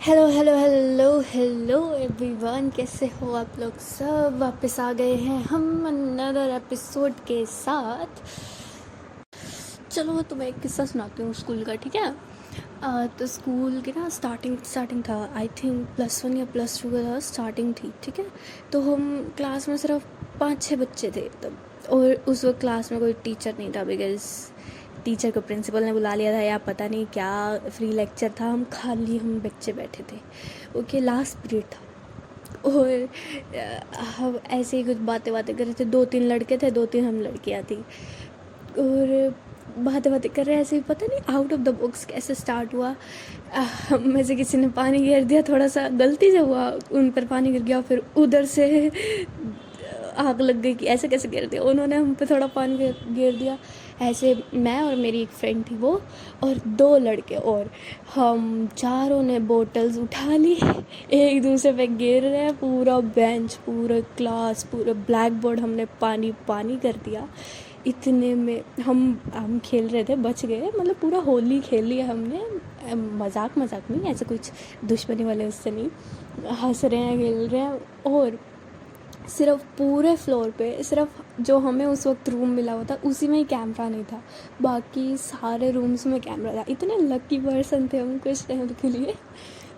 Hello hello hello hello everyone, कैसे हो आप लोग सब। वापस आ गए हैं हम अनदर एपिसोड के साथ। चलो मैं तुम्हें एक किस्सा सुनाती हूँ स्कूल का, ठीक है। तो स्कूल की ना स्टार्टिंग था, आई थिंक +1 या +2 का था, स्टार्टिंग थी, ठीक है। तो हम क्लास में सिर्फ 5-6 बच्चे थे तब, और उस वक्त क्लास में कोई टीचर नहीं था, बिकॉज टीचर को प्रिंसिपल ने बुला लिया था या पता नहीं क्या फ्री लेक्चर था। हम बच्चे बैठे थे। ओके, लास्ट पीरियड था, और हम ऐसे ही कुछ बातें बातें कर रहे थे। 2-3 लड़के थे, 2-3 हम लड़कियाँ थी, और बातें बातें कर रहे हैं ऐसे ही। पता नहीं आउट ऑफ द बॉक्स कैसे स्टार्ट हुआ। हम में से किसी ने पानी गिर दिया, थोड़ा सा गलती से हुआ, उन पर पानी गिर गया। फिर उधर से आग लग गई कि ऐसे कैसे गिर दिया। उन्होंने हम पे थोड़ा पानी गिर दिया। ऐसे मैं और मेरी एक फ्रेंड थी वो, और 2 लड़के, और हम चारों ने बोतल्स उठा ली, एक दूसरे पे गिर रहे हैं। पूरा बेंच, पूरा क्लास, पूरा ब्लैक बोर्ड हमने पानी पानी कर दिया। इतने में हम खेल रहे थे, बच गए। मतलब पूरा होली खेल लिया हमने, मजाक मजाक में, ऐसे कुछ दुश्मनी वाले उससे नहीं। हंस रहे हैं, खेल रहे हैं। और सिर्फ पूरे फ्लोर पे सिर्फ जो हमें उस वक्त रूम मिला हुआ था उसी में ही कैमरा नहीं था, बाकी सारे रूम्स में कैमरा था। इतने लकी पर्सन थे हम कुछ टाइम के लिए।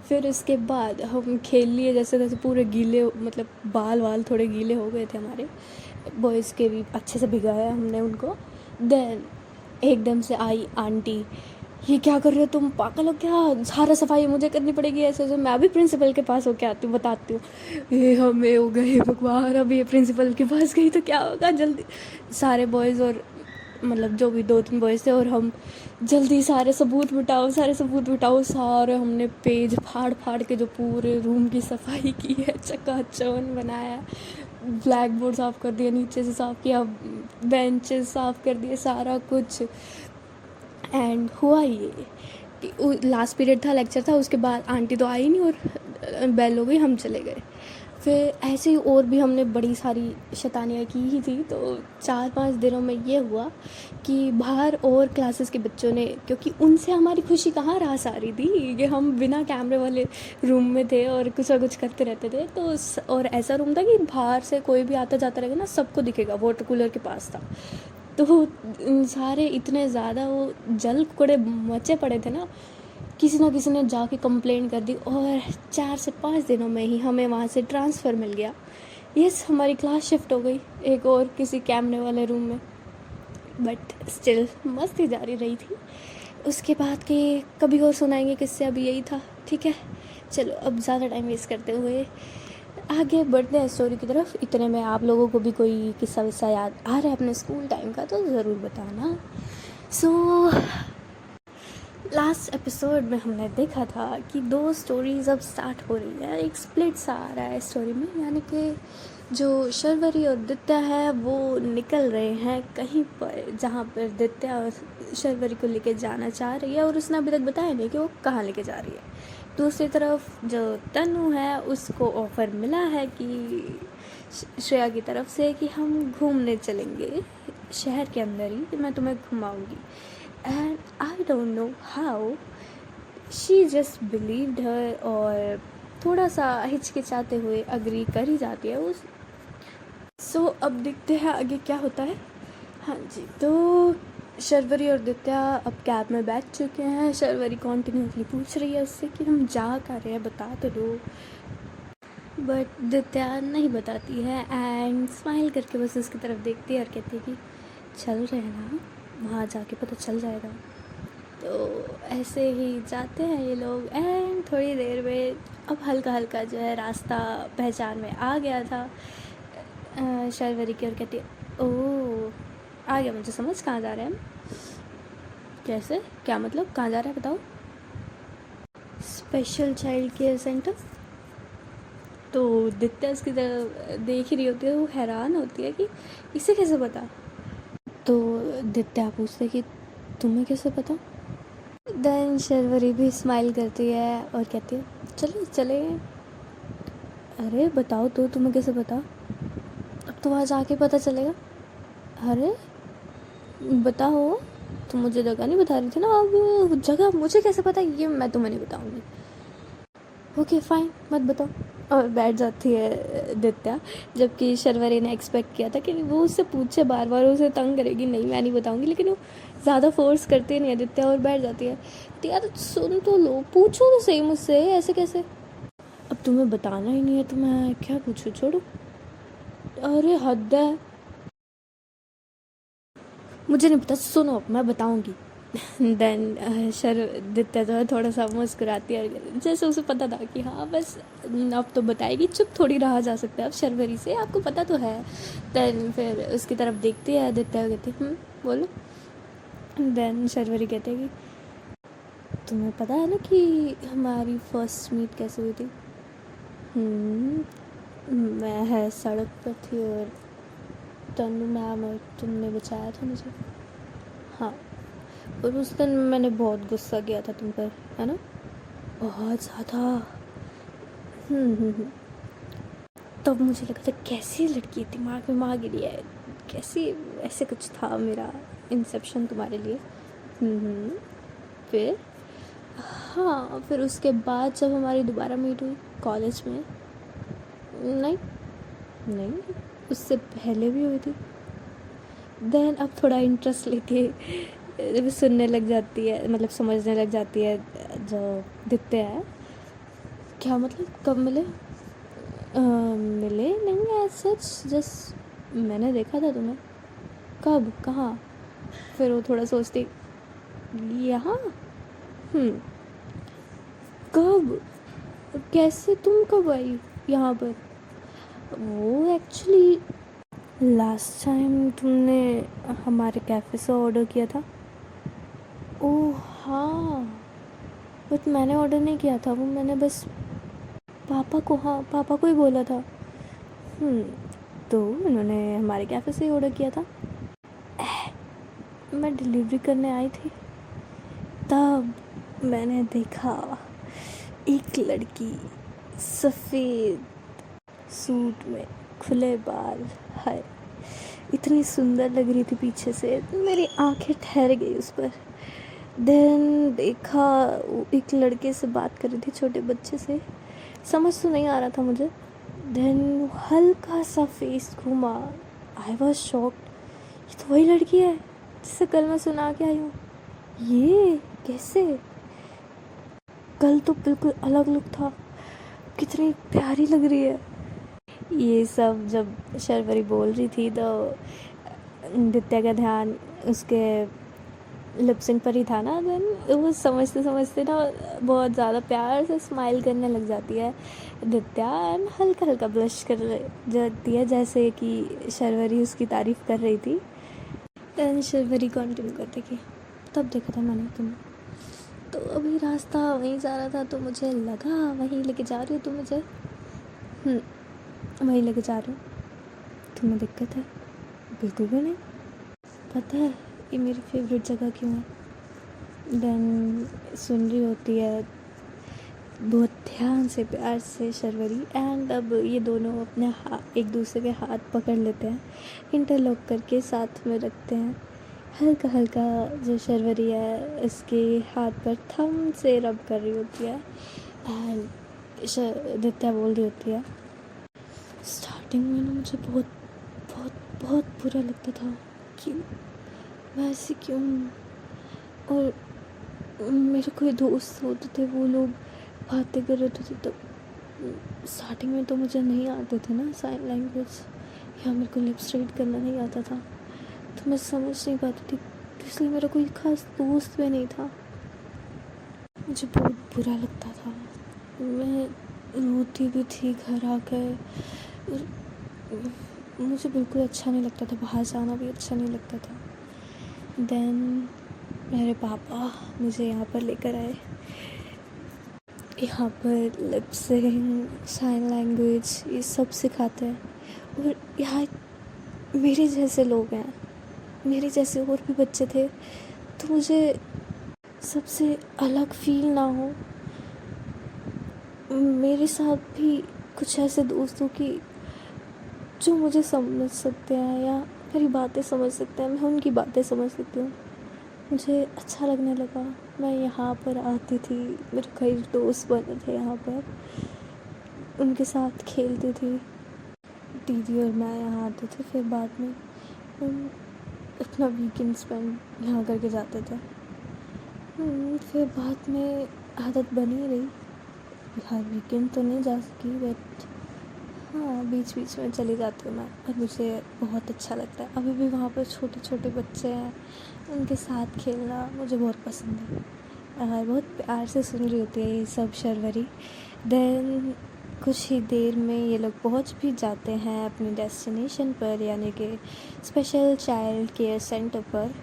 फिर उसके बाद हम खेल लिए जैसे तैसे, पूरे गीले, मतलब बाल वाल थोड़े गीले हो गए थे हमारे, बॉयज़ के भी अच्छे से भिगाया हमने उनको। देन एकदम से आई आंटी, ये क्या कर रहे हो तुम, पागल हो क्या, सारा सफाई मुझे करनी पड़ेगी, ऐसे ऐसे। मैं अभी प्रिंसिपल के पास होके आती हूँ, बताती हूँ। ये हमें हो गए भगवान, अब ये प्रिंसिपल के पास गई तो क्या होगा। जल्दी सारे बॉयज़, और मतलब जो भी 2-3 बॉयज़ थे और हम, जल्दी सारे सबूत मिटाओ, सारे सबूत मिटाओ। सारे हमने पेज फाड़ फाड़ के जो पूरे रूम की सफाई की है, चकाचौंध बनाया। ब्लैक बोर्ड साफ़ कर दिया, नीचे से साफ़ किया, बेंचेस साफ़ कर दिए, सारा कुछ। एंड हुआ ये कि लास्ट पीरियड था, लेक्चर था, उसके बाद आंटी तो आई नहीं और बेल हो गई, हम चले गए। फिर ऐसे ही और भी हमने बड़ी सारी शैतानियाँ की ही थी। तो 4-5 दिनों में ये हुआ कि बाहर और क्लासेस के बच्चों ने, क्योंकि उनसे हमारी खुशी कहाँ रास आ रही थी कि हम बिना कैमरे वाले रूम में थे और कुछ ना कुछ करते रहते थे। तो और ऐसा रूम था कि बाहर से कोई भी आता जाता रहेगा ना, सबको दिखेगा, वाटर कूलर के पास था। तो सारे इतने ज़्यादा वो जल कुकड़े मचे पड़े थे ना, किसी ना किसी ने जाके कंप्लेंट कर दी, और 4 से 5 दिनों में ही हमें वहाँ से ट्रांसफ़र मिल गया। यस, हमारी क्लास शिफ्ट हो गई एक और किसी कैमरे वाले रूम में। बट स्टिल मस्ती जारी रही थी। उसके बाद के कभी और सुनाएंगे किससे, अभी यही था, ठीक है। चलो अब ज़्यादा टाइम वेस्ट करते हुए आगे बढ़ते हैं स्टोरी की तरफ। इतने में आप लोगों को भी कोई किस्सा विस्सा याद आ रहा है अपने स्कूल टाइम का तो ज़रूर बताना। सो लास्ट एपिसोड में हमने देखा था कि 2 स्टोरीज़ अब स्टार्ट हो रही है, एक स्प्लिट सा आ रहा है स्टोरी में। यानी कि जो शर्वरी और दित्या है वो निकल रहे हैं कहीं पर, जहाँ पर दित्या और शर्वरी को लेके जाना चाह रही है, और उसने अभी तक बताया नहीं कि वो कहाँ लेके जा रही है। दूसरी तरफ जो तनु है, उसको ऑफ़र मिला है कि श्रेया की तरफ से कि हम घूमने चलेंगे शहर के अंदर ही, मैं तुम्हें घुमाऊंगी। And I don't know how she just believed her, और थोड़ा सा हिचकिचाते हुए अग्री कर ही जाती है उस। सो अब देखते हैं आगे क्या होता है। हाँ जी, तो शर्वरी और दित्या अब कैब में बैठ चुके हैं। शर्वरी कॉन्टिन्यूसली पूछ रही है उससे कि हम जा कर रहे हैं, बता तो दो। बट दित्या नहीं बताती है, एंड स्माइल करके बस उसकी तरफ देखती है और कहती है कि चल रहे हैं ना, वहाँ जाके पता चल जाएगा। तो ऐसे ही जाते हैं ये लोग, एंड थोड़ी देर में अब हल्का हल्का जो है रास्ता पहचान में आ गया था शर्वरी की, और कहती है ओह आ गया मुझे समझ, कहाँ जा रहे हैं हम, कैसे, क्या मतलब, कहाँ जा रहे हैं बताओ। Special child care centre. तो दित्या उसकी तरफ देख ही रही होती है, वो हैरान होती है कि इसे कैसे पता। तो दित्या पूछते कि तुम्हें कैसे पता। देन शर्वरी भी स्माइल करती है और कहती है चलिए चले। अरे बताओ तो, तुम्हें कैसे पता, अब तो वहाँ जाके पता चलेगा। अरे बताओ, तुम मुझे जगह नहीं बता रही थी ना, अब जगह मुझे कैसे पता, ये मैं तुम्हें नहीं बताऊँगी। ओके फाइन, मत बताओ। और बैठ जाती है दित्या, जबकि शर्वरी ने एक्सपेक्ट किया था कि वो उससे पूछे, बार बार उसे तंग करेगी, नहीं मैं नहीं बताऊंगी, लेकिन वो ज़्यादा फोर्स करती नहीं है दित्या और बैठ जाती है। तो यार सुन तो लो, पूछो तो सही मुझसे, ऐसे कैसे? अब तुम्हें बताना ही नहीं है तो मैं क्या पूछूँ, छोड़ो। अरे हद है, मुझे नहीं पता, सुनो मैं बताऊंगी। देन दित्या जो है थोड़ा सा मुस्कुराती है, जैसे उसे पता था कि हाँ बस अब तो बताएगी, चुप थोड़ी रहा जा सकता है अब शर्वरी से, आपको पता तो है। देन फिर उसकी तरफ देखती है दित्या, कहती बोलो। देन शर्वरी कहते हैं कि तुम्हें पता है ना कि हमारी फर्स्ट मीट कैसे हुई थी? मैं है सड़क पर थी और तनु मैम और तुमने बचाया था मुझे। हाँ, और उस दिन मैंने बहुत गुस्सा किया था तुम पर, है ना? बहुत ज़्यादा। तब मुझे लगा था कैसी लड़की दिमाग में मार गिरी है, कैसी, ऐसे कुछ था मेरा इंसेप्शन तुम्हारे लिए। फिर हाँ, फिर उसके बाद जब हमारी दोबारा मीट हुई कॉलेज में, नहीं नहीं, उससे पहले भी हुई थी। देन अब थोड़ा इंटरेस्ट लेके सुनने लग जाती है, मतलब समझने लग जाती है जो दिखते हैं। क्या मतलब, कब मिले? मिले नहीं, एज सच जस्ट मैंने देखा था तुम्हें। कब, कहाँ? फिर वो थोड़ा सोचती, यहाँ? कब, कैसे, तुम कब आई यहाँ पर? वो एक्चुअली लास्ट टाइम तुमने हमारे कैफ़े से ऑर्डर किया था। ओह हाँ, बट मैंने ऑर्डर नहीं किया था वो, मैंने बस पापा को, हाँ पापा को ही बोला था। तो उन्होंने हमारे कैफ़े से ही ऑर्डर किया था। मैं डिलीवरी करने आई थी, तब मैंने देखा एक लड़की सफ़ेद सूट में, खुले बाल, हाय इतनी सुंदर लग रही थी पीछे से, मेरी आंखें ठहर गई उस पर। देन देखा वो एक लड़के से बात कर रही थी, छोटे बच्चे से, समझ तो नहीं आ रहा था मुझे। देन हल्का सा फेस घूमा, आई वॉज शॉक्ड, ये तो वही लड़की है जिससे कल मैं सुना के आई हूँ। ये कैसे? कल तो बिल्कुल अलग लुक था, कितनी प्यारी लग रही है। ये सब जब शर्वरी बोल रही थी तो दित्या का ध्यान उसके लिपसिंग पर ही था ना। देन वो समझते समझते ना बहुत ज़्यादा प्यार से स्माइल करने लग जाती है दित्या, एंड हल्का हल्का ब्लश कर जाती है, जैसे कि शर्वरी उसकी तारीफ़ कर रही थी। देन शर्वरी कंटिन्यू करते कि तब देखा था मैंने तुम्हें, तो अभी रास्ता वहीं जा रहा था तो मुझे लगा वहीं लेके जा रही हो तुम मुझे। वहीं लेके जा रही हूँ। तुम्हें दिक्कत है? बिल्कुल भी नहीं। पता है ये मेरी फेवरेट जगह क्यों है? देन सुन रही होती है बहुत ध्यान से, प्यार से शर्वरी, एंड अब ये दोनों अपने एक दूसरे के हाथ पकड़ लेते हैं, इंटरलॉक करके साथ में रखते हैं। हल्का हल्का जो शर्वरी है उसके हाथ पर थंब से रब कर रही होती है, एंड दित्या बोल रही होती है, स्टार्टिंग में ना मुझे बहुत बहुत बहुत बुरा लगता था कि मैं ऐसी क्यों हूँ, और मेरे कोई दोस्त होते थे, वो लोग बातें कर रहे थे, तो स्टार्टिंग में तो मुझे नहीं आते थे ना साइन लैंग्वेज, या मेरे को लिप्स रीड करना नहीं आता था, तो मैं समझ नहीं पाती थी, तो इसलिए मेरा कोई ख़ास दोस्त भी नहीं था। मुझे बहुत बुरा लगता था, मैं रोती भी थी घर आकर, मुझे बिल्कुल अच्छा नहीं लगता था, बाहर जाना भी अच्छा नहीं लगता था। देन मेरे पापा मुझे यहाँ पर लेकर आए, यहाँ पर लिपसिंग, साइन लैंग्वेज ये सब सिखाते हैं, और यहाँ मेरे जैसे लोग हैं, मेरे जैसे और भी बच्चे थे, तो मुझे सबसे अलग फील ना हो, मेरे साथ भी कुछ ऐसे दोस्त हो कि जो मुझे समझ सकते हैं या मेरी बातें समझ सकते हैं, मैं उनकी बातें समझ सकती हूँ। मुझे अच्छा लगने लगा। मैं यहाँ पर आती थी, मेरे कई दोस्त बने थे यहाँ पर, उनके साथ खेलती थी। दीदी और मैं यहाँ आते थे, फिर बाद में हम अपना वीकेंड स्पेंड यहाँ करके जाते थे। फिर बाद में आदत बनी रही, हर वीकेंड तो नहीं जा सकी, बट हाँ बीच बीच में चली जाती हूँ मैं, और मुझे बहुत अच्छा लगता है। अभी भी वहाँ पर छोटे छोटे बच्चे हैं, उनके साथ खेलना मुझे बहुत पसंद है। और बहुत प्यार से सुन रही होती है ये सब शर्वरी। देन कुछ ही देर में ये लोग पहुँच भी जाते हैं अपने डेस्टिनेशन पर, यानी कि स्पेशल चाइल्ड केयर सेंटर पर।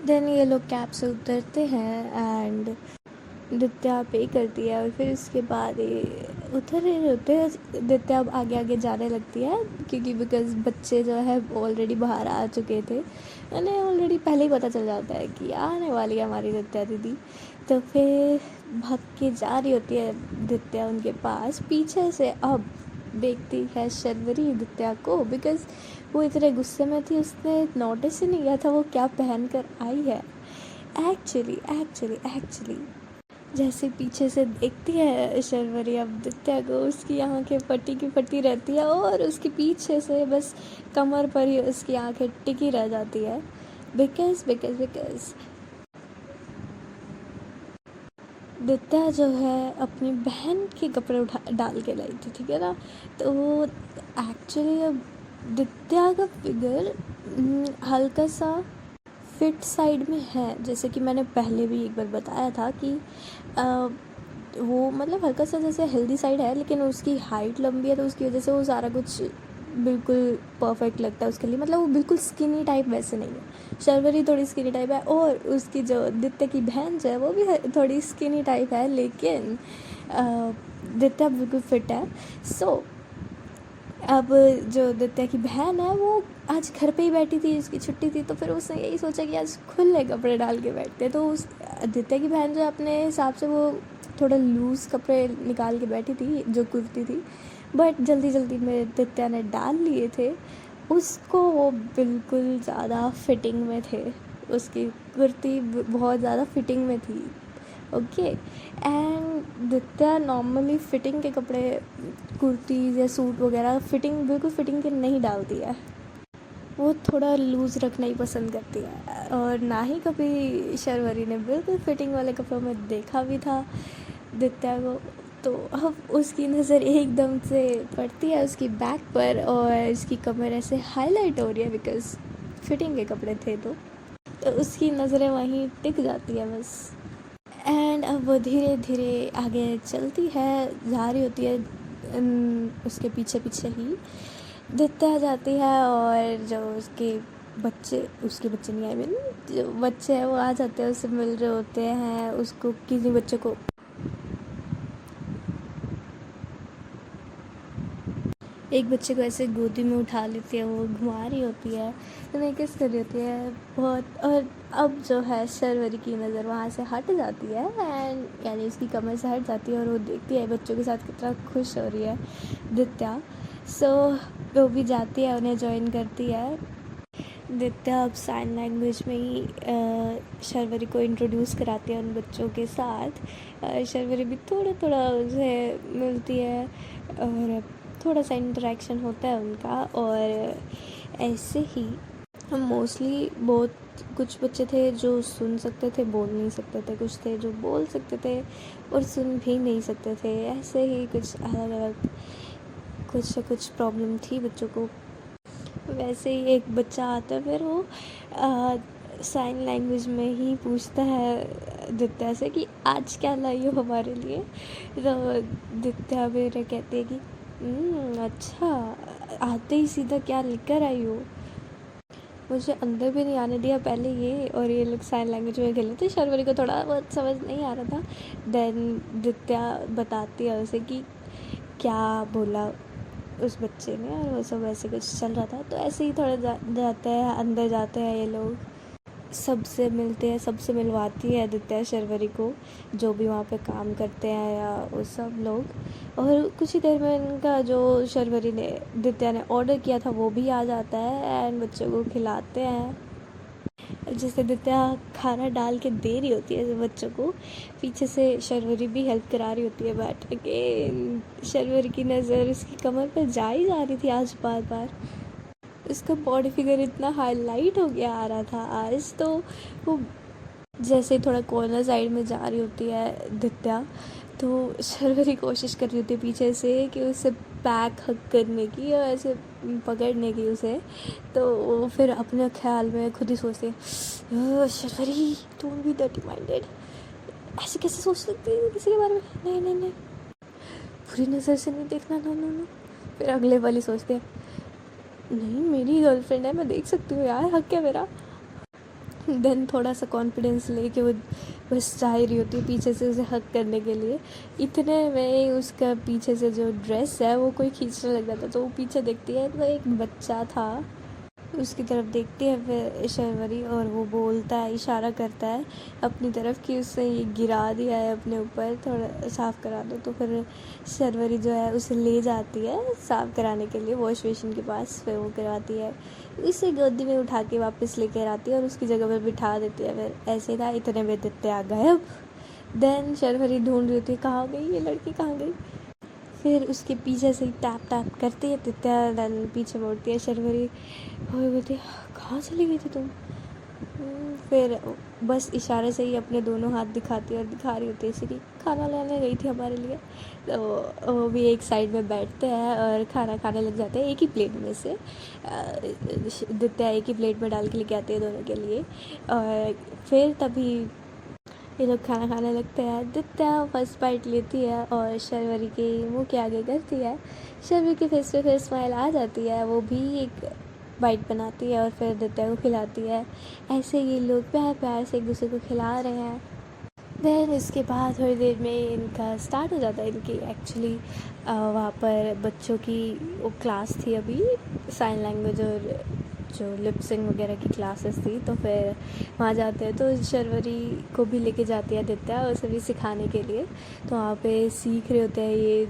देन ये लोग कैब से उतरते हैं एंड दित्या पे करती है, और फिर उसके बाद ये उतर रहे होते हैं। दित्या अब आगे आगे जाने लगती है, क्योंकि बिकॉज बच्चे जो है ऑलरेडी बाहर आ चुके थे, उन्हें ऑलरेडी पहले ही पता चल जाता है कि आने वाली है हमारी दित्या दीदी। तो फिर भाग के जा रही होती है दित्या उनके पास पीछे से। अब देखती है शर्वरी दित्या को, बिकॉज वो इतने गुस्से में थी, उसने नोटिस ही नहीं किया था वो क्या पहन कर आई है। एक्चुअली जैसे पीछे से देखती है शर्वरी अब दित्या को, उसकी आंखें फटी की फटी रहती है, और उसके पीछे से बस कमर पर ही उसकी आंखें टिकी रह जाती है। बिकॉज दित्या जो है अपनी बहन के कपड़े उठा डाल के लाई थी, ठीक है ना। तो एक्चुअली अब दित्या का फिगर हल्का सा फिट साइड में है, जैसे कि मैंने पहले भी एक बार बताया था कि वो मतलब हल्का सा जैसे हेल्दी साइड है, लेकिन उसकी हाइट लंबी है, तो उसकी वजह से वो सारा कुछ बिल्कुल परफेक्ट लगता है उसके लिए। मतलब वो बिल्कुल स्किनी टाइप वैसे नहीं है, शर्वरी थोड़ी स्किनी टाइप है, और उसकी जो दित्या की बहन जो है वो भी थोड़ी स्किनी टाइप है, लेकिन दित्या बिल्कुल फिट है। सो अब जो दित्या की बहन है वो आज घर पे ही बैठी थी, उसकी छुट्टी थी, तो फिर उसने यही सोचा कि आज खुले कपड़े डाल के बैठते। तो उस दित्या की बहन जो अपने हिसाब से वो थोड़ा लूज़ कपड़े निकाल के बैठी थी, जो कुर्ती थी, बट जल्दी जल्दी में दित्या ने डाल लिए थे उसको। वो बिल्कुल ज़्यादा फिटिंग में थे, उसकी कुर्ती बहुत ज़्यादा फिटिंग में थी। ओके, एंड दित्या नॉर्मली फिटिंग के कपड़े, कुर्तीज़ या सूट वगैरह बिल्कुल फिटिंग के नहीं डालती है, वो थोड़ा लूज़ रखना ही पसंद करती है। और ना ही कभी शर्वरी ने बिल्कुल फिटिंग वाले कपड़ों में देखा भी था दित्या को। तो अब उसकी नज़र एकदम से पड़ती है उसकी बैक पर, और उसकी कमर ऐसे हाईलाइट हो रही है, बिकॉज फिटिंग के कपड़े थे। तो उसकी नज़रें वहीं टिक जाती है बस। एंड अब वो धीरे धीरे आगे चलती है, जा रही होती है, उसके पीछे पीछे ही दित्या जाती है, और जो उसके बच्चे नहीं, आई मीन जो बच्चे हैं वो आ जाते हैं, उससे मिल रहे होते हैं। उसको किसी बच्चे को एक बच्चे को ऐसे गोदी में उठा लेती है, वो घुमा रही होती है, तो मैं किस कर रही होती है बहुत। और अब जो है शर्वरी की नज़र वहाँ से हट जाती है, एंड यानी उसकी कमर से हट जाती है, और वो देखती है बच्चों के साथ कितना खुश हो रही है दित्या। सो वो भी जाती है, उन्हें ज्वाइन करती है। दित्या अब साइन लैंग्वेज में ही शर्वरी को इंट्रोड्यूस कराती है उन बच्चों के साथ। शर्वरी भी थोड़ा थोड़ा उसे मिलती है, और थोड़ा सा इंटरेक्शन होता है उनका। और ऐसे ही हम मोस्टली बहुत कुछ बच्चे थे जो सुन सकते थे, बोल नहीं सकते थे, कुछ थे जो बोल सकते थे और सुन भी नहीं सकते थे। ऐसे ही कुछ अलग अलग कुछ प्रॉब्लम थी बच्चों को। वैसे ही एक बच्चा आता है, फिर वो साइन लैंग्वेज में ही पूछता है दित्या से कि आज क्या लाई हो हमारे लिए। तो दित्या मेरे कहती है कि अच्छा, आते ही सीधा क्या लेकर आई हो। मुझे अंदर भी नहीं आने दिया पहले ये, और ये लोग साइन लैंग्वेज में खेल रहे थे। शर्वरी को थोड़ा बहुत समझ नहीं आ रहा था। देन दित्या बताती है उसे कि क्या बोला उस बच्चे ने, और वो सब ऐसे कुछ चल रहा था। तो ऐसे ही थोड़ा जाते हैं, अंदर जाते हैं ये लोग। सबसे मिलते हैं, सबसे मिलवाती है आदित्य शर्वरी को, जो भी वहाँ पे काम करते हैं या वो सब लोग। और कुछ ही देर में इनका जो शर्वरी ने आदित्य ने ऑर्डर किया था वो भी आ जाता है एंड बच्चों को खिलाते हैं। जैसे आदित्य खाना डाल के दे रही होती है बच्चों को, पीछे से शर्वरी भी हेल्प करा रही होती है, बट अगेन शर्वरी की नज़र उसकी कमर पर जा ही जा रही थी आज बार बार। उसका बॉडी फिगर इतना हाईलाइट हो गया आ रहा था आज, तो वो जैसे थोड़ा कॉर्नर साइड में जा रही होती है दित्या, तो शर्वरी कोशिश कर रही होती है पीछे से कि उसे बैक हक करने की और ऐसे पकड़ने की उसे। तो वो फिर अपने ख्याल में खुद ही सोचती है, Sharvari don't be dirty minded, ऐसे कैसे सोच सकती है किसी के बारे में, नहीं नहीं नहीं, बुरी नज़र से नहीं देखना, नो नो नो। फिर अगले वाली सोचते हैं, नहीं मेरी गर्लफ्रेंड है, मैं देख सकती हूँ यार, हक है मेरा। देन थोड़ा सा कॉन्फिडेंस लेके वो बस जा ही रही होती है पीछे से उसे हक करने के लिए। इतने में उसका पीछे से जो ड्रेस है वो कोई खींचने लग जाता, तो वो पीछे देखती है तो एक बच्चा था, उसकी तरफ देखती है फिर शर्वरी, और वो बोलता है, इशारा करता है अपनी तरफ कि उसने ये गिरा दिया है अपने ऊपर, थोड़ा साफ़ करा दो। तो फिर शर्वरी जो है उसे ले जाती है साफ़ कराने के लिए वॉश बेसिन के पास, फिर वो करवाती है, उसे गोदी में उठा के वापस लेकर आती है और उसकी जगह पर बिठा देती है। फिर ऐसे था, इतने में दित्ते आ गायब। देन शर्वरी ढूंढ रही थी कहाँ गई ये लड़की, कहाँ गई। फिर उसके पीछे से टैप टैप करती है दित्या, देन पीछे मुड़ती है शर्वरी और बोलती है, कहाँ चली गई थी तुम। फिर बस इशारे से ही अपने दोनों हाथ दिखाती है और दिखा रही होती है इसे कि खाना लाने गई थी हमारे लिए। तो वो भी एक साइड में बैठते हैं और खाना खाने लग जाते हैं एक ही प्लेट में से। दित्या एक ही प्लेट में डाल के लेके आती है दोनों के लिए, और फिर तभी ये लोग खाना खाने लगते हैं। दित्या फर्स्ट बाइट लेती है और शर्वरी के मुंह के आगे करती है, शर्वरी के फेस पे फिर स्माइल आ जाती है, वो भी एक बाइट बनाती है और फिर दित्या को खिलाती है। ऐसे ये लोग प्यार प्यार से एक दूसरे को खिला रहे हैं। देन इसके बाद थोड़ी देर में इनका स्टार्ट हो जाता है, इनकी एक्चुअली वहाँ पर बच्चों की वो क्लास थी अभी, साइन लैंग्वेज और जो लिपसिंग वगैरह की क्लासेस थी। तो फिर वहाँ जाते हैं, तो शर्वरी को भी लेके जाती है दित्या उसे भी सिखाने के लिए। तो वहाँ पे सीख रहे होते हैं ये,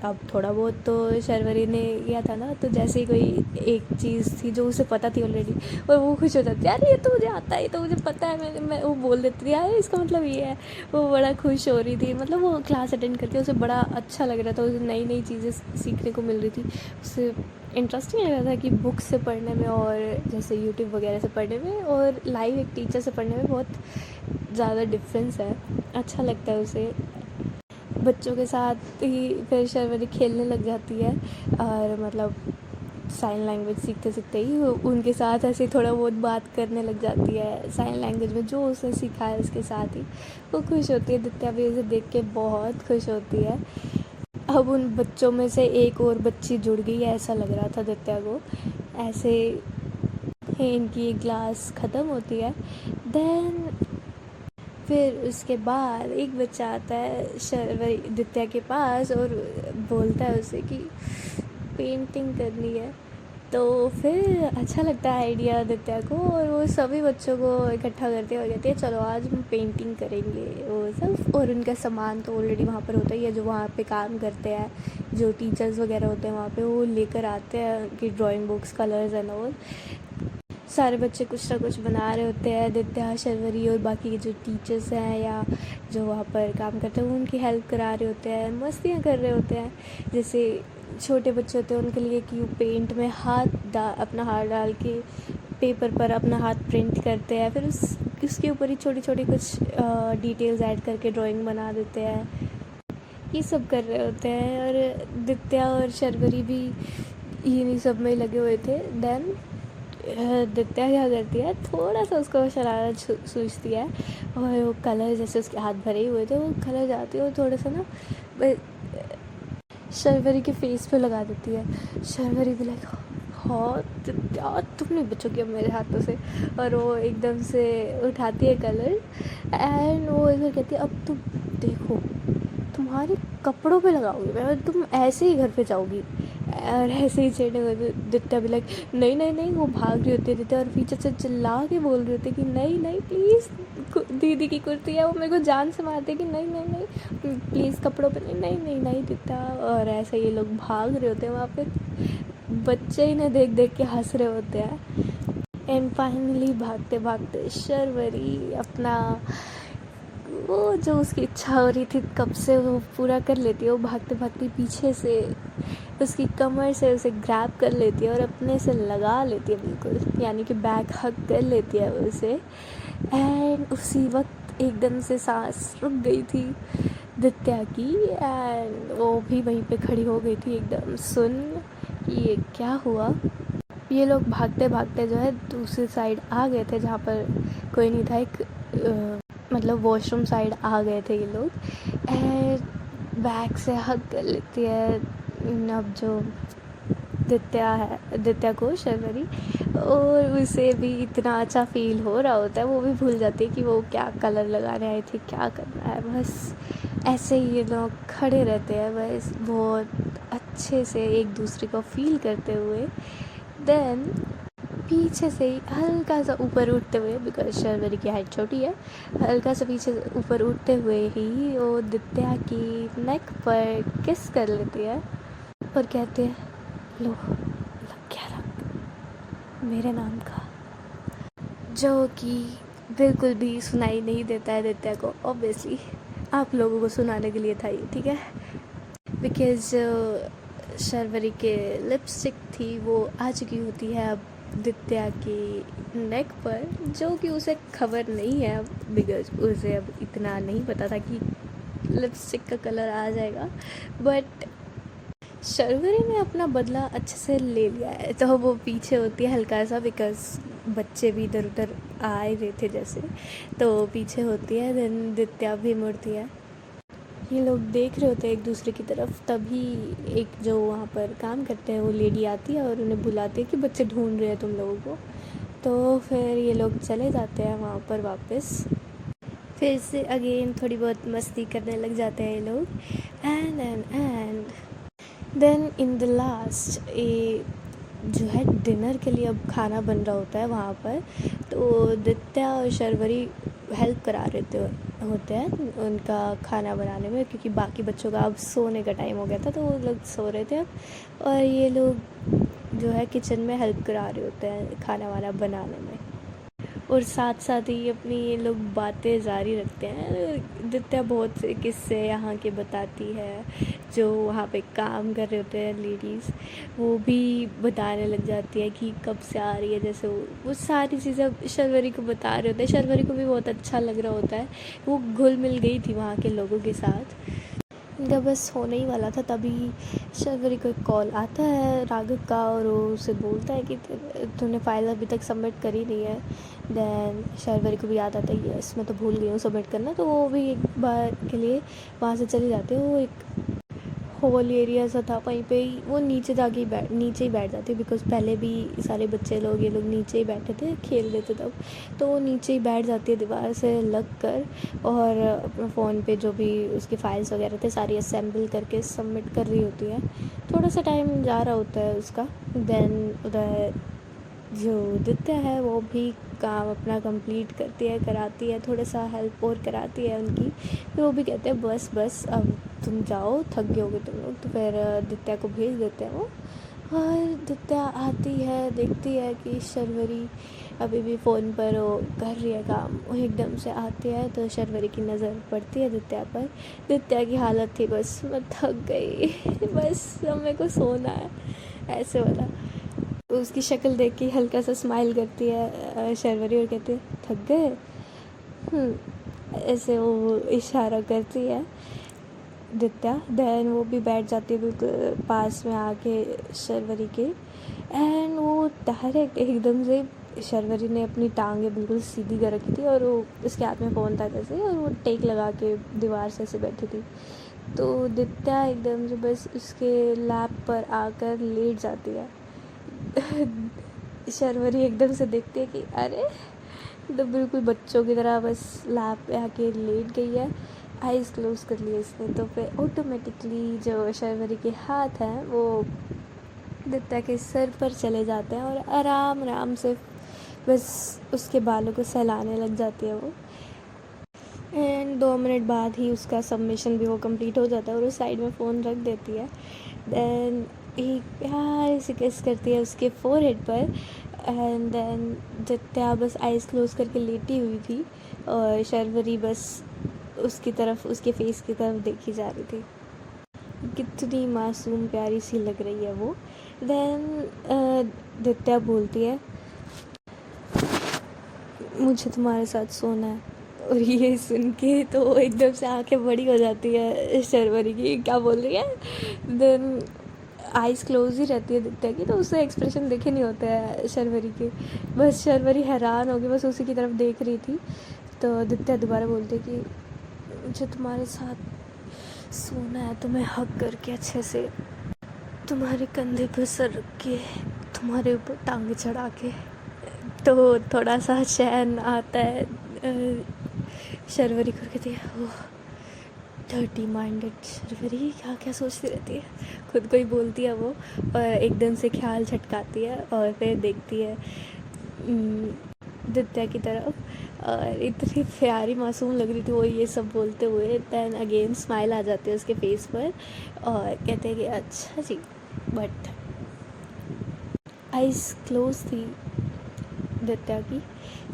अब थोड़ा बहुत तो शर्वरी ने किया था ना, तो जैसे ही कोई एक चीज़ थी जो उसे पता थी ऑलरेडी, और वो खुश हो जाती है, यार ये तो मुझे आता है, ये तो मुझे पता है, मैं वो बोल देती थी, यार इसका मतलब ये है। वो बड़ा खुश हो रही थी, मतलब वो क्लास अटेंड करके उसे बड़ा अच्छा लग रहा था, उसे नई नई चीज़ें सीखने को मिल रही थी, उसे इंटरेस्टिंग लग रहा था कि बुक से पढ़ने में और जैसे यूट्यूब वगैरह से पढ़ने में और लाइव एक टीचर से पढ़ने में बहुत ज़्यादा डिफरेंस है, अच्छा लगता है उसे। बच्चों के साथ ही फिर शर्वरी खेलने लग जाती है, और मतलब साइन लैंग्वेज सीखते सीखते ही उनके साथ ऐसे थोड़ा बहुत बात करने लग जाती है साइन लैंग्वेज में, जो उसने सीखा है उसके साथ ही। वो खुश होती है, दित्या भी उसे देख के बहुत खुश होती है। अब उन बच्चों में से एक और बच्ची जुड़ गई है ऐसा लग रहा था दित्या को। ऐसे ही इनकी एक क्लास ख़त्म होती है। देन फिर उसके बाद एक बच्चा आता है शर्वरी दित्या के पास और बोलता है उसे कि पेंटिंग करनी है। तो फिर अच्छा लगता है आइडिया दित्या को, और वो सभी बच्चों को इकट्ठा करते हुए कहते हैं चलो आज हम पेंटिंग करेंगे वो सब। और उनका सामान तो ऑलरेडी वहाँ पर होता ही है, जो वहाँ पे काम करते हैं, जो टीचर्स वगैरह होते हैं वहाँ पे, वो लेकर आते हैं उनकी drawing books, colours and all. सारे बच्चे कुछ ना कुछ बना रहे होते हैं, दित्या, शर्वरी और बाकी जो टीचर्स हैं या जो वहाँ पर काम करते हैं वो उनकी हेल्प करा रहे होते हैं, मस्तियाँ कर रहे होते हैं। जैसे छोटे बच्चे होते हैं उनके लिए कि पेंट में अपना हाथ डाल के पेपर पर अपना हाथ प्रिंट करते हैं, फिर उसके ऊपर ही छोटी छोटी कुछ डिटेल्स ऐड करके ड्राइंग बना देते हैं, ये सब कर रहे होते हैं। और दित्या और शर्वरी भी इन्हीं सब में लगे हुए थे। देन दित्या क्या करती है, थोड़ा सा उसको शरारत सूझती है, और वो कलर जैसे उसके हाथ भरे हुए थे वो कलर जाती है और थोड़ा सा ना शर्वरी के फेस पे लगा देती है। शर्वरी भी लाइक, हाँ दित्या तुमने बचोगी अब मेरे हाथों से। और वो एकदम से उठाती है कलर एंड वो इधर कहती है, अब तुम देखो तुम्हारे कपड़ों पे लगाओगी मैं, तुम ऐसे ही घर पे जाओगी और ऐसे ही छेड़ने लगे। दित्या भी लाइक नहीं नहीं नहीं, वो भाग रही होती है दित्या, और पीछे से चिल्ला के बोल रही होती है कि नहीं नहीं प्लीज़, दीदी की कुर्ती है, वो मेरे को जान से मारते कि नहीं नहीं नहीं प्लीज़ कपड़ों पे नहीं नहीं नहीं नहीं दित्या। और ऐसे ये लोग भाग रहे होते हैं वहाँ पे, बच्चे इन्हें देख देख के हंस रहे होते हैं। एंड फाइनली भागते भागते शर्वरी अपना वो जो उसकी इच्छा हो रही थी कब से वो पूरा कर लेती है। वो भागते भागते पीछे से उसकी कमर से उसे ग्रैब कर लेती है और अपने से लगा लेती है बिल्कुल, यानी कि बैक हग कर लेती है उसे। एंड उसी वक्त एकदम से सांस रुक गई थी दित्या की, एंड वो भी वहीं पे खड़ी हो गई थी एकदम सुन कि ये क्या हुआ। ये लोग भागते भागते जो है दूसरी साइड आ गए थे जहाँ पर कोई नहीं था, एक मतलब वॉशरूम साइड आ गए थे ये लोग। एंड बैग से हग कर लेती है अब जो दित्या है, दित्या को शर्वरी, और उसे भी इतना अच्छा फील हो रहा होता है, वो भी भूल जाती है कि वो क्या कलर लगाने आई थी, क्या करना है। बस ऐसे ही ये लोग खड़े रहते हैं बस बहुत अच्छे से एक दूसरे को फील करते हुए। देन पीछे से ही हल्का सा ऊपर उठते हुए, बिकॉज शर्वरी की हाइट छोटी है, हल्का सा पीछे ऊपर उठते हुए ही वो दित्या की नेक पर किस कर लेती है और कहती है लो लग गया रंग मेरे नाम का, जो कि बिल्कुल भी सुनाई नहीं देता है दित्या को। ऑब्वियसली आप लोगों को सुनाने के लिए था ये, ठीक है, बिकॉज शर्वरी के लिपस्टिक थी वो आ चुकी होती है अब दित्या की नेक पर, जो कि उसे खबर नहीं है अब, बिकॉज उसे अब इतना नहीं पता था कि लिपस्टिक का कलर आ जाएगा। बट शर्वरी ने अपना बदला अच्छे से ले लिया है, तो वो पीछे होती है हल्का सा, बिकॉज बच्चे भी इधर उधर आ ही रहे थे जैसे, तो पीछे होती है। देन दित्या भी मुड़ती है। ये लोग देख रहे होते हैं एक दूसरे की तरफ, तभी एक जो वहाँ पर काम करते हैं वो लेडी आती है और उन्हें बुलाती है कि बच्चे ढूंढ रहे हैं तुम लोगों को। तो फिर ये लोग चले जाते हैं वहाँ पर वापस, फिर से अगेन थोड़ी बहुत मस्ती करने लग जाते हैं ये लोग। And then in the last uh जो है डिनर के लिए अब खाना बन रहा होता है वहाँ पर, तो दित्या और शर्वरी हेल्प करा रहे होते हैं उनका खाना बनाने में, क्योंकि बाकी बच्चों का अब सोने का टाइम हो गया था, तो वो लोग सो रहे थे अब, और ये लोग जो है किचन में हेल्प करा रहे होते हैं खाना वाना बनाने में। और साथ साथ ही अपनी ये लोग बातें जारी रखते हैं। दित्या बहुत से किस्से यहाँ के बताती है, जो वहाँ पे काम कर रहे होते हैं लेडीज़, वो भी बताने लग जाती है कि कब से आ रही है, जैसे वो सारी चीज़ें शर्वरी को बता रहे होते हैं। शर्वरी को भी बहुत अच्छा लग रहा होता है, वो घुल मिल गई थी वहाँ के लोगों के साथ। इनका बस होने ही वाला था, तभी शर्वरी को एक कॉल आता है राघव का, और वो उसे बोलता है कि तूने फाइल अभी तक सबमिट करी नहीं है। देन शर्वरी को भी याद आता है यस मैं तो भूल गई हूँ सबमिट करना, तो वो भी एक बार के लिए वहाँ से चली जाती है। वो एक हॉल एरिया सा था, वहीं पे ही वो नीचे जाके नीचे ही बैठ जाती है, बिकॉज पहले भी सारे बच्चे लोग ये लोग नीचे ही बैठे थे खेल रहे थे तब, तो वो नीचे ही बैठ जाती है दीवार से लग कर, और अपने फ़ोन पे जो भी उसकी फाइल्स वगैरह थे सारी असेंबल करके सबमिट कर रही होती है। थोड़ा सा टाइम जा रहा होता है उसका। देन उधर जो दित्या है वो भी काम अपना कंप्लीट करती है, कराती है, थोड़ा सा हेल्प और कराती है उनकी, फिर वो भी कहते हैं बस बस अब तुम जाओ, थक गए होगे तुम लोग, तो फिर दित्या को भेज देते हैं वो। और दित्या आती है, देखती है कि शर्वरी अभी भी फ़ोन पर वो कर रही है काम, वो एकदम से आती है तो शर्वरी की नज़र पड़ती है दित्या पर। दित्या की हालत थी बस मैं थक गई बस अब मेरे को सोना है, ऐसे वाला। उसकी शक्ल देख के हल्का सा स्माइल करती है शर्वरी और कहती है थक गए, ऐसे वो इशारा करती है दित्या। देन वो भी बैठ जाती है बिल्कुल पास में आके शर्वरी के, एंड वो डायरेक्ट एकदम से शर्वरी ने अपनी टांगें बिल्कुल सीधी कर रखी थी और वो उसके हाथ में फ़ोन था जैसे, और वो टेक लगा के दीवार से ऐसे बैठी थी, तो दित्या एकदम से बस उसके लैप पर आकर लेट जाती है। शर्वरी एकदम से देखती है कि अरे तो बिल्कुल बच्चों की तरह बस लैप पे आके लेट गई है, आइज़ क्लोज कर लिए इसने, तो फिर ऑटोमेटिकली जो शर्वरी के हाथ हैं वो दित्या के सर पर चले जाते हैं और आराम आराम से बस उसके बालों को सहलाने लग जाती है वो। एंड 2 मिनट बाद ही उसका सबमिशन भी वो कंप्लीट हो जाता है और उस साइड में फ़ोन रख देती है। देन एक प्यार से किस करती है उसके फोरहेड पर। एंड देन दित्या बस आइज़ क्लोज करके लेटी हुई थी और शर्वरी बस उसकी तरफ, उसके फेस की तरफ देखी जा रही थी। कितनी मासूम प्यारी सी लग रही है वो। देन दित्या बोलती है, मुझे तुम्हारे साथ सोना है। और ये सुन के तो एकदम से आंखें बड़ी हो जाती है शर्वरी की, क्या बोल रही है। देन आइज़ क्लोज ही रहती है दित्या की, तो उससे एक्सप्रेशन देखे नहीं होते हैं शर्वरी के। बस शर्वरी हैरान हो गई, बस उसी की तरफ देख रही थी। तो दित्या दोबारा बोलती है कि मुझे तुम्हारे साथ सोना है, तुम्हें हक करके अच्छे से तुम्हारे कंधे पर सर रख के तुम्हारे ऊपर टांगे चढ़ा के तो थोड़ा सा चैन आता है। शर्वरी को कहती है, ओह थर्टी माइंडेड शर्वरी, क्या क्या सोचती रहती है, खुद को ही बोलती है वो। और एकदम से ख्याल छटकाती है और फिर देखती है दित्या की तरफ और इतनी प्यारी मासूम लग रही थी वो ये सब बोलते हुए। दैन अगेन स्माइल आ जाती है उसके फेस पर और कहते हैं कि अच्छा जी। बट आइज़ क्लोज थी दित्या की,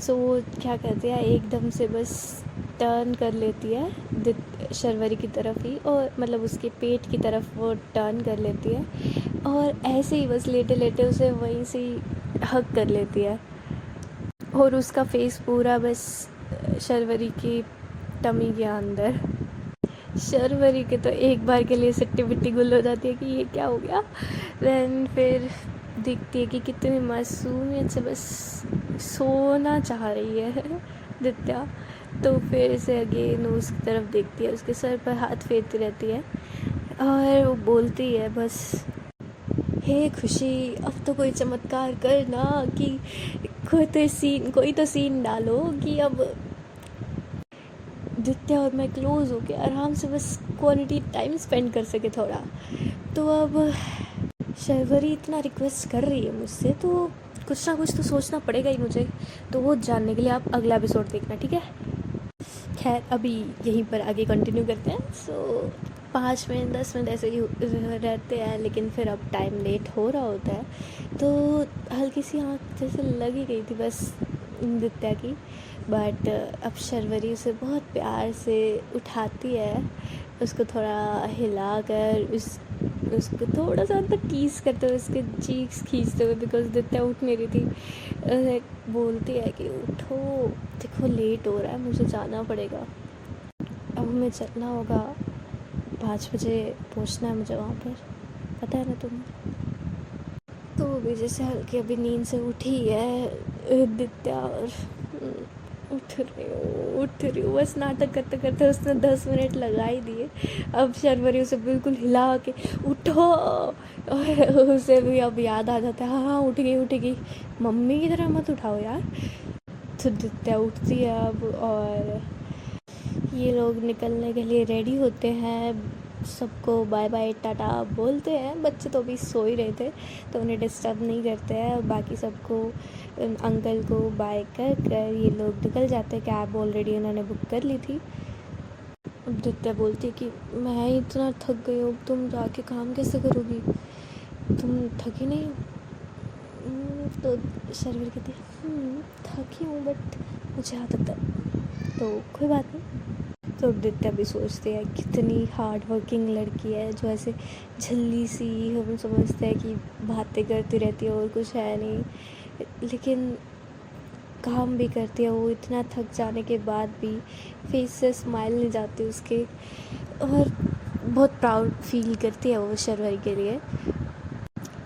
सो वो क्या करती है, एकदम से बस टर्न कर लेती है शर्वरी की तरफ ही, और मतलब उसके पेट की तरफ वो टर्न कर लेती है और ऐसे ही बस लेटे लेटे उसे वहीं से ही हग कर लेती है। और उसका फेस पूरा बस शर्वरी की टमी के अंदर। शर्वरी के तो एक बार के लिए सट्टी बिट्टी गुल हो जाती है कि ये क्या हो गया। देन फिर दिखती है कि कितनी मासूमियत से बस सोना चाह रही है दित्या। तो फिर से अगेन उसकी तरफ देखती है, उसके सर पर हाथ फेरती रहती है और वो बोलती है बस, हे खुशी अब तो कोई चमत्कार कर ना, कि कोई तो सीन डालो कि अब दित्या और मैं क्लोज हो के आराम से बस क्वालिटी टाइम स्पेंड कर सके थोड़ा। तो अब शर्वरी इतना रिक्वेस्ट कर रही है मुझसे, तो कुछ ना कुछ तो सोचना पड़ेगा ही मुझे। तो वो जानने के लिए आप अगला एपिसोड देखना, ठीक है। खैर अभी यहीं पर आगे कंटिन्यू करते हैं। सो 5 मिनट 10 मिनट ऐसे ही रहते हैं, लेकिन फिर अब टाइम लेट हो रहा होता है तो हल्की सी आँख जैसे लगी गई थी बस दित्या की। बट अब शर्वरी उसे बहुत प्यार से उठाती है, उसको थोड़ा हिला कर उसको थोड़ा सा अंदर टीस करते हुए उसके चीक्स खींचते हुए, बिकॉज दित्या उठ नहीं रही थी। बोलती है कि उठो, देखो लेट हो रहा है, मुझे जाना पड़ेगा, अब हमें चलना होगा, 5 बजे पहुंचना है मुझे वहाँ पर, पता है ना तुम्हें। तो भी जैसे हल्की अभी नींद से उठी है दित्या और उठ रही हूँ बस नाटक करते करते उसने 10 मिनट लगा ही दिए। अब शर्वरी उसे बिल्कुल हिला के उठो, और उसे भी अब याद आ जाता है, हाँ हाँ उठ गई, मम्मी की तरह मत उठाओ यार। तो दित्या उठती है अब और ये लोग निकलने के लिए रेडी होते हैं, सबको बाय बाय टाटा बोलते हैं। बच्चे तो अभी सो ही रहे थे तो उन्हें डिस्टर्ब नहीं करते हैं, और बाकी सबको अंकल को बाय कर ये लोग निकल जाते हैं। कैब ऑलरेडी उन्होंने बुक कर ली थी। दित्या बोलती है कि मैं इतना थक गई हूँ, तुम जाके काम कैसे करोगी, तुम थकी नहीं हो। तो शर्वरी कहती है थकी हूँ बट मुझे आदत है, तो कोई बात नहीं। तो दित्या भी सोचते हैं कितनी हार्ड वर्किंग लड़की है, जो ऐसे झल्ली सी हम समझते हैं कि बातें करती रहती है और कुछ है नहीं, लेकिन काम भी करती है वो। इतना थक जाने के बाद भी फेस से स्माइल नहीं जाती उसके, और बहुत प्राउड फील करती है वो शर्वरी के लिए।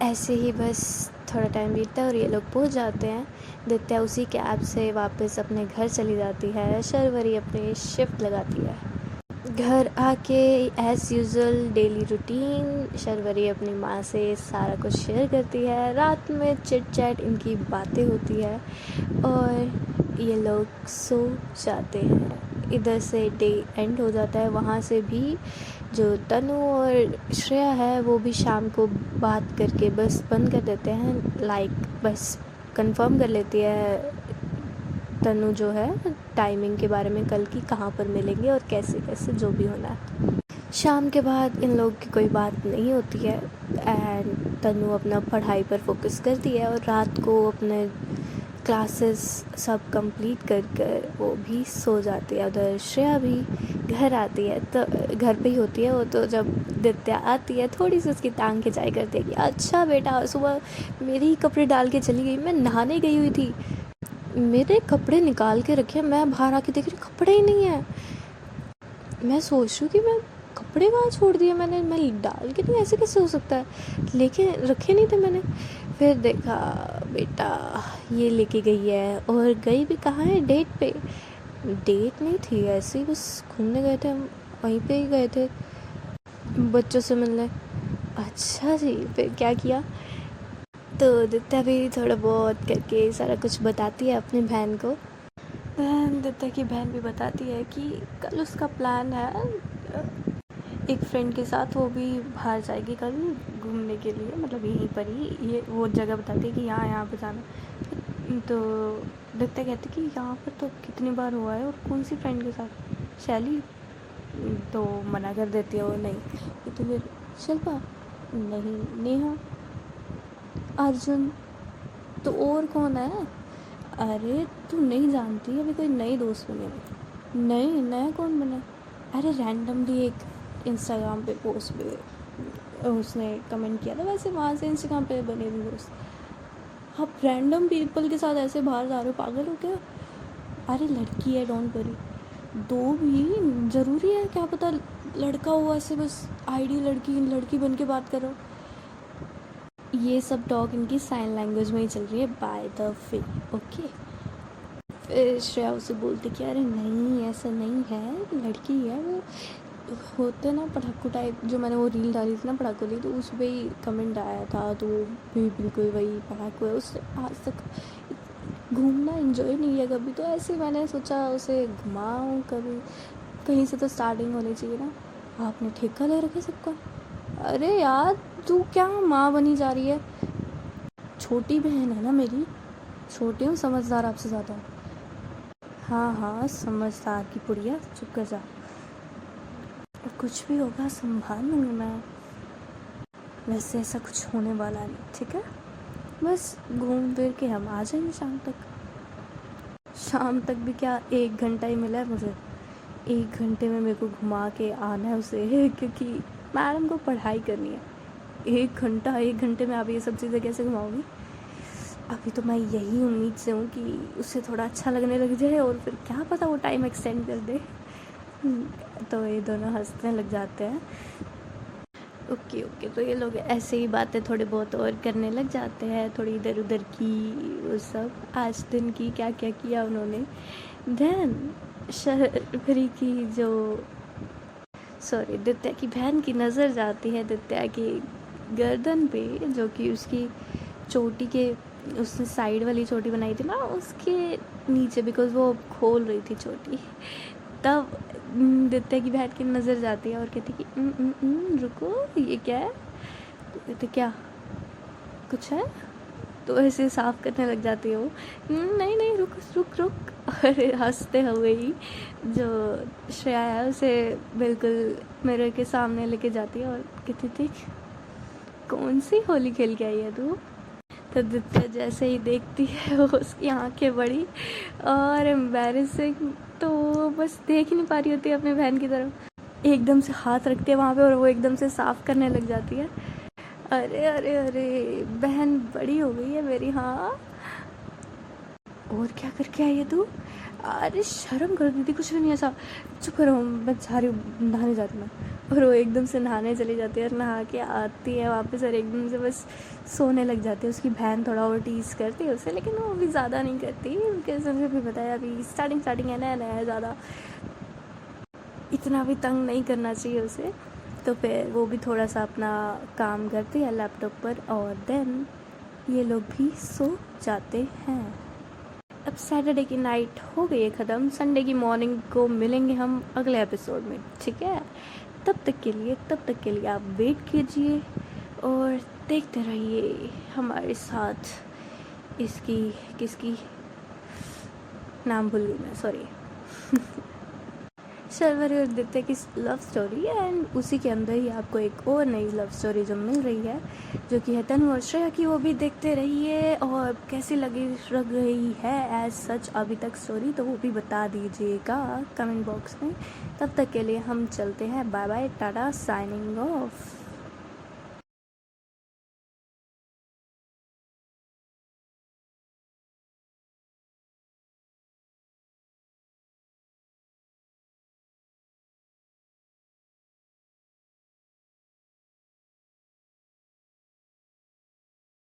ऐसे ही बस थोड़ा टाइम बीतता है और ये लोग पहुंच जाते हैं। दित्या उसी कैब से वापस अपने घर चली जाती है, शर्वरी अपनी शिफ्ट लगाती है। घर आके as usual daily routine, Sharvari अपनी माँ से सारा कुछ शेयर करती है। रात में चिट चैट इनकी बातें होती है और ये लोग सो जाते हैं। इधर से डे एंड हो जाता है। वहाँ से भी जो तनु और श्रेया है वो भी शाम को बात करके बस बंद कर देते हैं। लाइक बस कंफर्म कर लेती है तनु जो है टाइमिंग के बारे में, कल की कहाँ पर मिलेंगे और कैसे कैसे जो भी होना है। शाम के बाद इन लोग की कोई बात नहीं होती है एंड तनु अपना पढ़ाई पर फोकस करती है और रात को अपने क्लासेस सब कंप्लीट कर कर वो भी सो जाती है। उधर श्रेया भी घर आती है, तो घर पे ही होती है वो, तो जब दित्या आती है थोड़ी सी उसकी टांग खिंचाई करती है कि अच्छा बेटा सुबह मेरे ही कपड़े डाल के चली गई, मैं नहाने गई हुई थी, मेरे कपड़े निकाल के रखे, मैं बाहर आके देख रही कपड़े ही नहीं है। मैं सोच रही हूँ कि मैं कपड़े वहाँ छोड़ दिए मैंने, मैं डाल के नहीं, ऐसे कैसे हो सकता है, लेके रखे नहीं थे मैंने। फिर देखा बेटा ये लेके गई है, और गई भी कहाँ है, डेट पे। डेट नहीं थी, ऐसे ही बस घूमने गए थे हम, वहीं पे ही गए थे बच्चों से मिलने। अच्छा जी, फिर क्या किया? तो दित्या भी थोड़ा बहुत करके सारा कुछ बताती है अपनी बहन को। दित्या की बहन भी बताती है कि कल उसका प्लान है एक फ्रेंड के साथ, वो भी बाहर जाएगी कल घूमने के लिए, मतलब यहीं पर ही, ये वो जगह बताती है कि यहाँ पे जाना। तो दित्या कहती कि यहाँ पर तो कितनी बार हुआ है, और कौन सी फ्रेंड के साथ, शैली? तो मना कर देती है वो, नहीं। तो फिर शिल्पा नहीं, नेहा, अर्जुन, तो और कौन है? अरे तू नहीं जानती, अभी कोई नई दोस्त बनी है। नहीं, नया कौन बना? अरे रैंडमली एक इंस्टाग्राम पे पोस्ट पे उसने कमेंट किया था, वैसे वहाँ से इंस्टाग्राम पे बने थे दोस्त। आप रैंडम पीपल के साथ ऐसे बाहर जा रहे हो, पागल हो क्या? अरे लड़की है, डोंट वरी। दो भी ज़रूरी है, क्या पता लड़का हुआ ऐसे बस आईडी लड़की बन के बात करो। ये सब टॉक इनकी साइन लैंग्वेज में ही चल रही है, बाय द वे, ओके। फिर श्रेया उसे बोलती कि अरे नहीं ऐसा नहीं है, लड़की है वो, होते ना पढ़ाकू टाइप, जो मैंने वो रील डाली थी ना पढ़ाकू ली, तो उस पर ही कमेंट आया था, तो वो भी बिल्कुल वही पढ़ाकू है। उससे आज तक घूमना एंजॉय नहीं है कभी, तो ऐसे मैंने सोचा उसे घुमाऊँ कभी, कहीं से तो स्टार्टिंग होनी चाहिए ना। आपने ठेका ले रखा सबका। अरे यार तू क्या माँ बनी जा रही है? छोटी बहन है ना मेरी, छोटी हूँ, समझदार आपसे ज़्यादा। हाँ समझदार की पुड़िया, चुप कर जा, कुछ भी होगा संभाल लूँगी मैं। वैसे ऐसा कुछ होने वाला नहीं, ठीक है, बस घूम फिर के हम आ जाएंगे शाम तक। शाम तक भी क्या, 1 घंटा ही मिला है मुझे, 1 घंटे में मेरे को घुमा के आना है उसे, क्योंकि मैडम को पढ़ाई करनी है। 1 घंटे में आप ये सब चीज़ें कैसे घुमाओगी? अभी तो मैं यही उम्मीद से हूँ कि उसे थोड़ा अच्छा लगने लग जाए, और फिर क्या पता वो टाइम एक्सटेंड कर दे। तो ये दोनों हंसने लग जाते हैं। ओके, तो ये लोग ऐसे ही बातें थोड़े बहुत और करने लग जाते हैं, थोड़ी इधर उधर की, वो सब आज दिन की क्या क्या किया उन्होंने। देन शर्वरी की दित्या की बहन की नज़र जाती है दित्या की गर्दन पे, जो कि उसकी चोटी के, उसने साइड वाली चोटी बनाई थी ना उसके नीचे, बिकॉज वो खोल रही थी चोटी। तब दित्या की बहन की नज़र जाती है और कहती कि रुको ये क्या है? तो कहते क्या कुछ है? तो ऐसे साफ करने लग जाती है वो, नहीं रुक। और हंसते हुए ही जो श्रेया है उसे बिल्कुल मिरर के सामने लेके जाती है और कहती थी कौन सी होली खेल के आई है तू? तो दित्या जैसे ही देखती है वो, उसकी आंखें बड़ी और एम्बैरेसिंग, तो बस देख ही नहीं पा रही होती है अपनी बहन की तरफ, एकदम से हाथ रखती है वहाँ पे और वो एकदम से साफ करने लग जाती है। अरे बहन बड़ी हो गई है मेरी। हाँ, और क्या करके आई है तू? अरे शर्म कर दीदी, कुछ भी नहीं ऐसा, चुप करो, मैं जा रही हूँ नहाने जाती मैं। और वो एकदम से नहाने चली जाती है और नहा के आती है वापस और एकदम से बस सोने लग जाती है। उसकी बहन थोड़ा और टीज़ करती है उसे, लेकिन वो भी ज़्यादा नहीं करती, कैसे मुझे भी बताया, अभी स्टार्टिंग है, नया है, ज़्यादा इतना भी तंग नहीं करना चाहिए उसे। तो फिर वो भी थोड़ा सा अपना काम करती है लैपटॉप पर, और देन ये लोग भी सो जाते हैं। अब सैटरडे की नाइट हो गई है ख़त्म, संडे की मॉर्निंग को मिलेंगे हम अगले एपिसोड में, ठीक है। तब तक के लिए आप वेट कीजिए और देखते रहिए हमारे साथ इसकी किसकी नाम भूल गई मैं, सॉरी। शर्वरी और दित्य की लव स्टोरी, एंड उसी के अंदर ही आपको एक और नई लव स्टोरी जो मिल रही है, जो कि है तनु और श्रेया की, वो भी देखते रहिए। और कैसी लग रही है एज सच अभी तक स्टोरी, तो वो भी बता दीजिएगा कमेंट बॉक्स में। तब तक के लिए हम चलते हैं, bye bye, tata, signing of.